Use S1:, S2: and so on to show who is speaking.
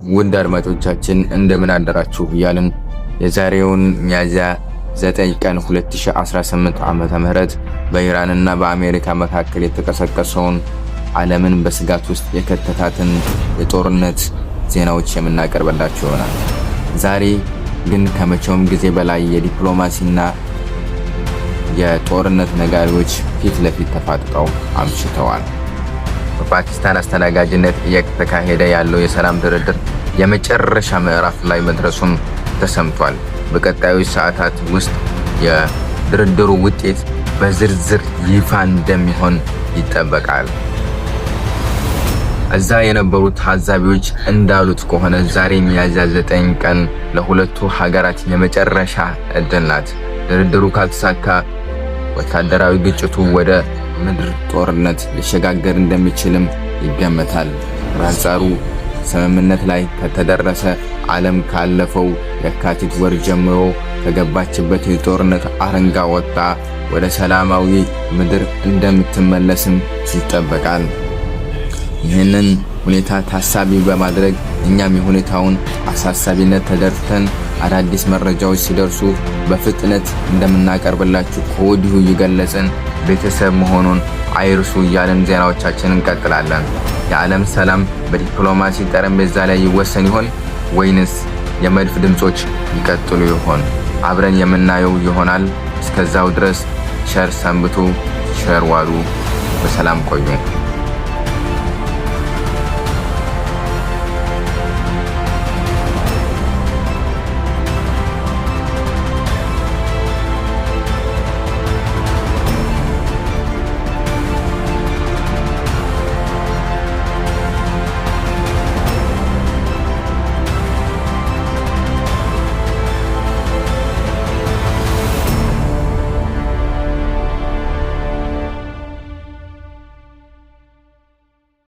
S1: ውድ አድማጮቻችን እንደምን አደራችሁ እያልን የዛሬውን ሚያዝያ 9 ቀን 2018 ዓመተ ምህረት በኢራንና በአሜሪካ መካከል የተቀሰቀሰውን ዓለምን በስጋት ውስጥ የከተታትን የጦርነት ዜናዎች የምናቀርብላችሁ ይሆናል። ዛሬ ግን ከመቼውም ጊዜ በላይ የዲፕሎማሲና የጦርነት ነጋሪዎች ፊት ለፊት ተፋጠው አምሽተዋል። በፓኪስታን አስተናጋጅነት እየተካሄደ ያለው የሰላም ድርድር የመጨረሻ ምዕራፍ ላይ መድረሱን ተሰምቷል። በቀጣዩ ሰዓታት ውስጥ የድርድሩ ውጤት በዝርዝር ይፋ እንደሚሆን ይጠበቃል። እዛ የነበሩ ታዛቢዎች እንዳሉት ከሆነ ዛሬ ሚያዝያ 9 ቀን ለሁለቱ ሀገራት የመጨረሻ ዕድል ናት። ድርድሩ ካልተሳካ ወታደራዊ ግጭቱ ወደ ምድር ጦርነት ሊሸጋገር እንደሚችልም ይገመታል። በአንጻሩ ስምምነት ላይ ከተደረሰ ዓለም ካለፈው የካቲት ወር ጀምሮ ከገባችበት የጦርነት አረንቋ ወጥታ ወደ ሰላማዊ ምድር እንደምትመለስም ይጠበቃል። ይህንን ሁኔታ ታሳቢ በማድረግ እኛም የሁኔታውን አሳሳቢነት ተደርተን አዳዲስ መረጃዎች ሲደርሱ በፍጥነት እንደምናቀርብላችሁ ከወዲሁ እየገለጽን ቤተሰብ መሆኑን አይርሱ እያልን ዜናዎቻችንን እንቀጥላለን። የዓለም ሰላም በዲፕሎማሲ ጠረጴዛ ላይ ይወሰን ይሆን ወይንስ የመድፍ ድምጾች ይቀጥሉ ይሆን? አብረን የምናየው ይሆናል። እስከዛው ድረስ ቸር ሰንብቱ፣ ቸር ዋሉ፣ በሰላም ቆዩ።